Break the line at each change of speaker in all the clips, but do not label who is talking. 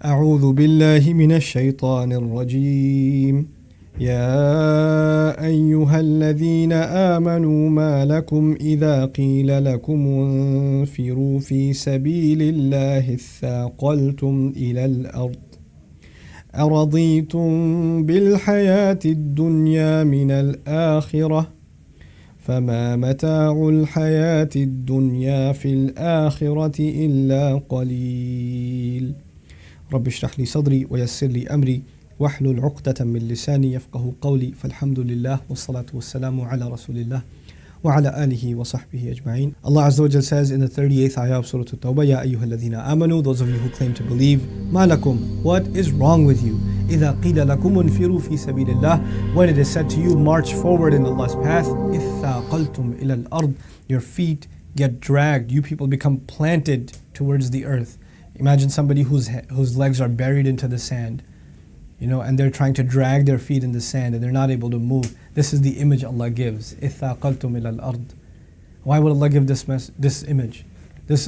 أعوذ بالله من الشيطان الرجيم يا أيها الذين آمنوا ما لكم إذا قيل لكم انفروا في سبيل الله اثاقلتم إلى الأرض أرضيتم بالحياة الدنيا من الآخرة فما متاع الحياة الدنيا في الآخرة إلا قليل رب اشرح لي صدري ويسر لي أمري واحلل عقدة من لساني يفقه قولي فالحمد لله والصلاة والسلام على رسول الله وعلى آله وصحبه أجمعين. Allah Azza wa Jal says in the 38th ayah of Surah At-Tawbah, Ya ayyuhalladhina amanu, those of you who claim to believe, ma lakum, what is wrong with you? إِذَا قِيلَ لَكُمُ انْفِرُوا فِي سَبِيلِ اللَّهِ, when it is said to you, march forward in Allah's path, إِثَّاقَلْتُمْ إِلَى الْأَرْضِ, your feet get dragged, you people become planted towards the earth. Imagine somebody whose legs are buried into the sand, and they're trying to drag their feet in the sand and they're not able to move. This is the image Allah gives. إِثَّاقَلْتُمْ إِلَى الْأَرْضِ. Why would Allah give this image?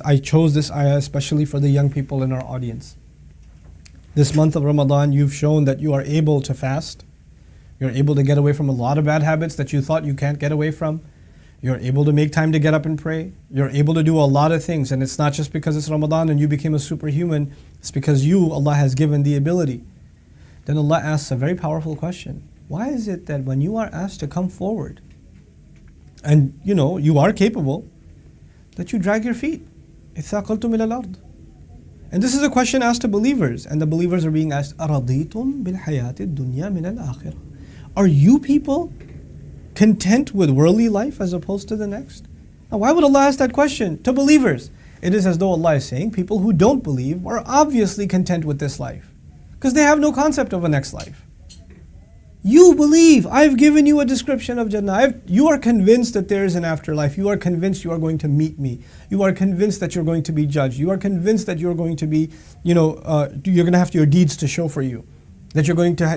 I chose this ayah especially for the young people in our audience. This month of Ramadan, you've shown that you are able to fast. You're able to get away from a lot of bad habits that you thought you can't get away from. You're able to make time to get up and pray. You're able to do a lot of things. And it's not just because it's Ramadan and you became a superhuman. It's because Allah has given the ability. Then Allah asks a very powerful question. Why is it that when you are asked to come forward, and you are capable, that you drag your feet? إِثَّاقَلْتُمْ إِلَى الْأَرْضِ. And this is a question asked to believers, and the believers are being asked, أَرَضِيتُمْ بِالْحَيَاةِ الدُّنْيَا مِنَ الْآخِرَةِ. Are you people content with worldly life as opposed to the next? Now, why would Allah ask that question to believers? It is as though Allah is saying people who don't believe are obviously content with this life, because they have no concept of a next life. You believe. I've given you a description of Jannah. You are convinced that there is an afterlife. You are convinced you are going to meet me. You are convinced that you're going to be judged. You are convinced that you're going to be, you're going to have your deeds to show for you. That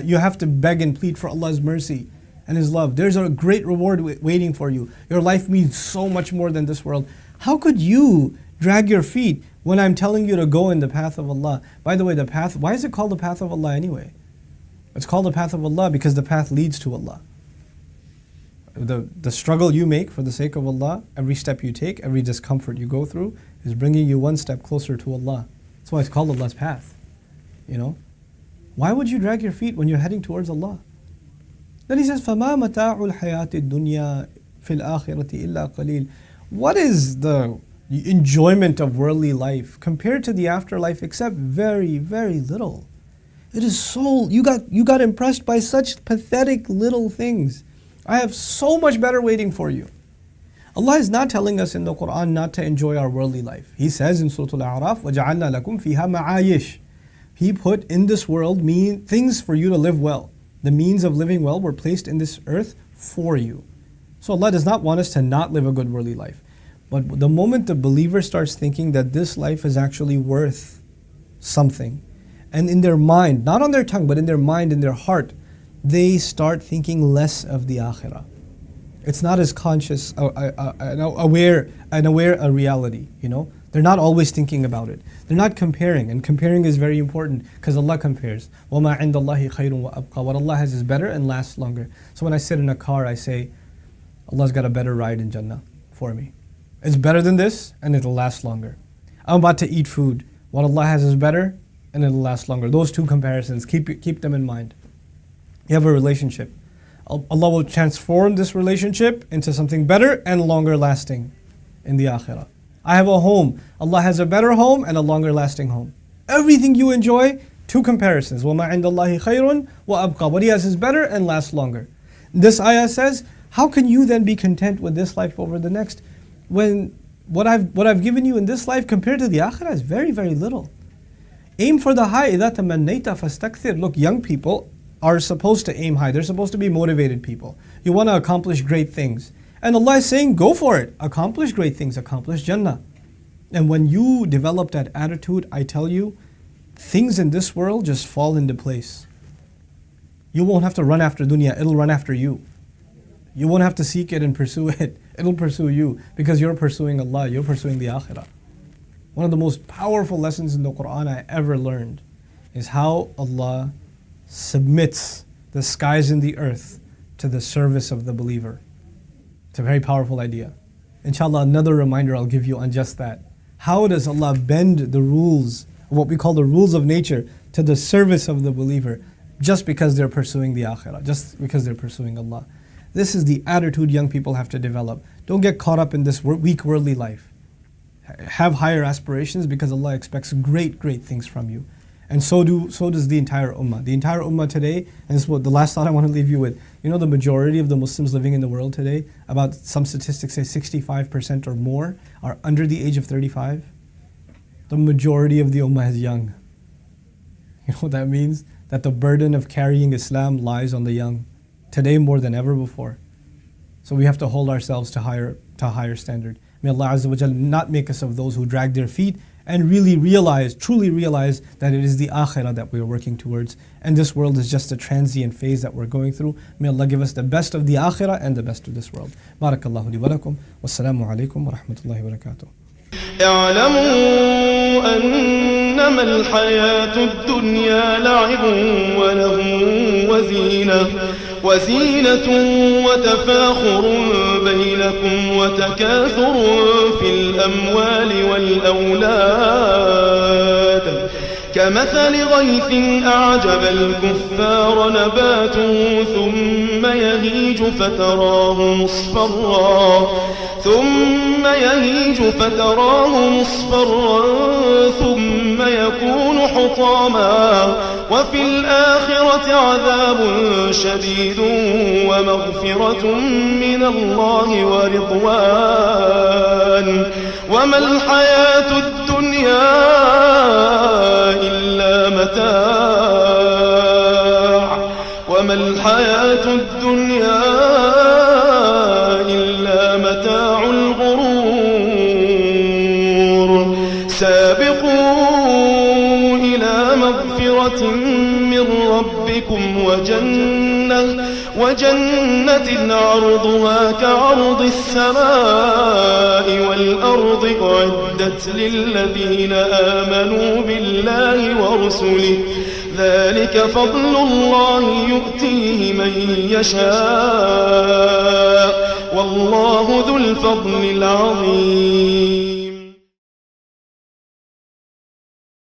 you have to beg and plead for Allah's mercy and His love. There's a great reward waiting for you. Your life means so much more than this world. How could you drag your feet when I'm telling you to go in the path of Allah? By the way, the path, why is it called the path of Allah anyway? It's called the path of Allah because the path leads to Allah. The struggle you make for the sake of Allah, every step you take, every discomfort you go through, is bringing you one step closer to Allah. That's why it's called Allah's path. Why would you drag your feet when you're heading towards Allah? Then He says, فَمَا مَتَاعُ الْحَيَاةِ الدُّنْيَا فِي الْآخِرَةِ إِلَّا قَلِيلٌ. What is the enjoyment of worldly life compared to the afterlife except very, very little? It is so, you got impressed by such pathetic little things. I have so much better waiting for you. Allah is not telling us in the Quran not to enjoy our worldly life. He says in Surah Al-A'raf, وَجَعَلْنَا لَكُمْ فِيهَا مَعَايِشْ. He put in this world things for you to live well. The means of living well were placed in this earth for you. So Allah does not want us to not live a good worldly life. But the moment the believer starts thinking that this life is actually worth something, and in their mind, not on their tongue, but in their mind, in their heart, they start thinking less of the akhirah. It's not as conscious, aware a reality, They're not always thinking about it. They're not comparing, and comparing is very important because Allah compares. وَمَا عِنْدَ اللَّهِ خَيْرٌ وَأَبْقَى. What Allah has is better and lasts longer. So when I sit in a car, I say, Allah's got a better ride in Jannah for me. It's better than this, and it'll last longer. I'm about to eat food. What Allah has is better, and it'll last longer. Those two comparisons, keep them in mind. You have a relationship. Allah will transform this relationship into something better and longer lasting in the akhirah. I have a home. Allah has a better home and a longer lasting home. Everything you enjoy, two comparisons. وَمَا عِنْدَ اللَّهِ خَيْرٌ وَأَبْقَى. What He has is better and lasts longer. This ayah says, how can you then be content with this life over the next when what I've given you in this life compared to the akhirah is very, very little? Aim for the high. إِذَا تَمَنَّيْتَ فَاسْتَكْثِرْ. Look, young people are supposed to aim high. They're supposed to be motivated people. You want to accomplish great things. And Allah is saying, go for it. Accomplish great things. Accomplish Jannah. And when you develop that attitude, I tell you, things in this world just fall into place. You won't have to run after dunya. It'll run after you. You won't have to seek it and pursue it. It'll pursue you because you're pursuing Allah. You're pursuing the akhirah. One of the most powerful lessons in the Quran I ever learned is how Allah submits the skies and the earth to the service of the believer. It's a very powerful idea. Inshallah, another reminder I'll give you on just that. How does Allah bend the rules, what we call the rules of nature, to the service of the believer just because they're pursuing the akhirah, just because they're pursuing Allah? This is the attitude young people have to develop. Don't get caught up in this weak worldly life. Have higher aspirations because Allah expects great things from you. And so does the entire ummah. The entire ummah today, and this is what the last thought I want to leave you with. You know the majority of the Muslims living in the world today, about some statistics say 65% or more are under the age of 35. The majority of the ummah is young. You know what that means? That the burden of carrying Islam lies on the young, today more than ever before. So we have to hold ourselves to a higher standard. May Allah Azza wa Jalla not make us of those who drag their feet and really truly realize that it is the akhirah that we are working towards. And this world is just a transient phase that we're going through. May Allah give us the best of the akhirah and the best of this world. Barakallahu li wa lakum. Wassalamu alaikum wa rahmatullahi wa barakatuh.
اعلموا أنما الحياة الدنيا لعب وله وزينة وتفاخر بينكم وتكاثر في الأموال والأولاد كمثل غيث أعجب الكفار نباته ثم يهيج فتراه مصفرا ثم يكون حطاما وفي الآخرة عذاب شديد ومغفرة من الله ورضوان وما الحياة الدنيا إلا متاع الغرور سابقوا إلى مغفرة من ربكم وجنة عرضها كعرض السماء والأرض أعدت للذين آمنوا بالله ورسله ذلك فضل الله يؤتيه من يشاء والله ذو الفضل العظيم.